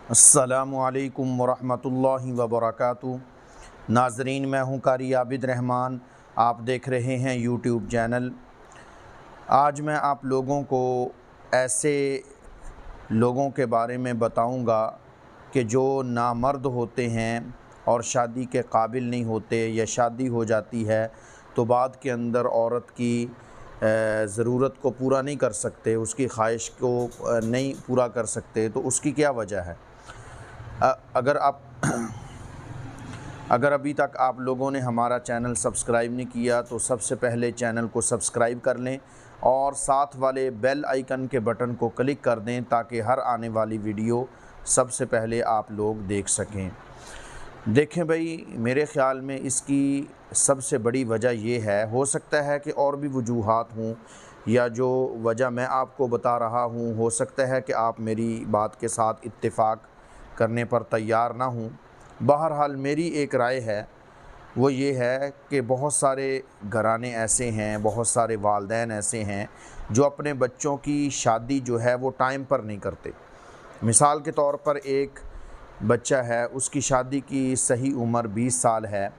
अस्सलामु अलैकुम वरहमतुल्लाहि वबरकातुहू। नाज़रीन, मैं हूँ कारी आबिद रहमान। आप देख रहे हैं यूट्यूब चैनल। आज मैं आप लोगों को ऐसे लोगों के बारे में बताऊँगा कि जो नामर्द होते हैं और शादी के काबिल नहीं होते, या शादी हो जाती है तो बाद के अंदर औरत की ज़रूरत को पूरा नहीं कर सकते, उसकी ख्वाहिश को नहीं पूरा कर सकते। तो उसकी क्या वजह है? अगर अभी तक आप लोगों ने हमारा चैनल सब्सक्राइब नहीं किया तो सबसे पहले चैनल को सब्सक्राइब कर लें और साथ वाले बेल आइकन के बटन को क्लिक कर दें ताकि हर आने वाली वीडियो सबसे पहले आप लोग देख सकें। देखें भाई, मेरे ख़्याल में इसकी सबसे बड़ी वजह ये है, हो सकता है कि और भी वजूहात हों, या जो वजह मैं आपको बता रहा हूँ हो सकता है कि आप मेरी बात के साथ इत्तेफाक करने पर तैयार ना हूँ। बहरहाल मेरी एक राय है, वो ये है कि बहुत सारे घराने ऐसे हैं, बहुत सारे वालिदैन ऐसे हैं जो अपने बच्चों की शादी जो है वो टाइम पर नहीं करते। मिसाल के तौर पर एक बच्चा है, उसकी शादी की सही उम्र 20 साल है,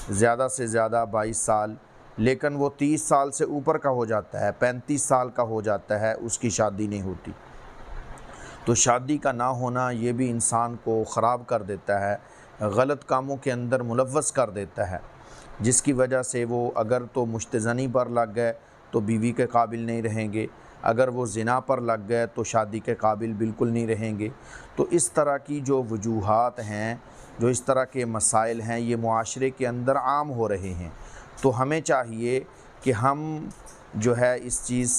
ज़्यादा से ज़्यादा 22 साल, लेकिन वो 30 साल से ऊपर का हो जाता है, 35 साल का हो जाता है, उसकी शादी नहीं होती। तो शादी का ना होना ये भी इंसान को ख़राब कर देता है, गलत कामों के अंदर मुलव्वस कर देता है, जिसकी वजह से वो अगर तो मुश्तज़नी पर लग गए तो बीवी के काबिल नहीं रहेंगे, अगर वो ज़िना पर लग गए तो शादी के काबिल बिल्कुल नहीं रहेंगे। तो इस तरह की जो वजूहात हैं, जो इस तरह के मसाइल हैं, ये मुआशरे के अंदर आम हो रहे हैं। तो हमें चाहिए कि हम जो है इस चीज़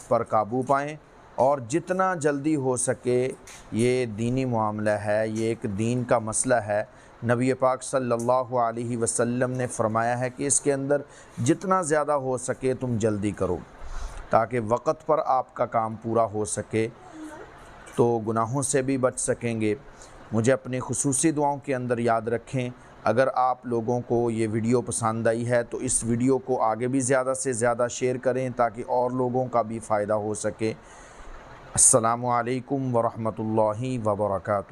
पर काबू पाएँ और जितना जल्दी हो सके, ये दीनी मामला है, ये एक दीन का मसला है। नबी पाक सल्लल्लाहु अलैहि वसल्लम ने फ़रमाया है कि इसके अंदर जितना ज़्यादा हो सके तुम जल्दी करो, ताकि वक़्त पर आपका काम पूरा हो सके, तो गुनाहों से भी बच सकेंगे। मुझे अपनी खुसूसी दुआओं के अंदर याद रखें। अगर आप लोगों को ये वीडियो पसंद आई है तो इस वीडियो को आगे भी ज़्यादा से ज़्यादा शेयर करें ताकि और लोगों का भी फ़ायदा हो सके। अस्सलामु अलैकुम वरहमतुल्लाहि वबरकातुहू।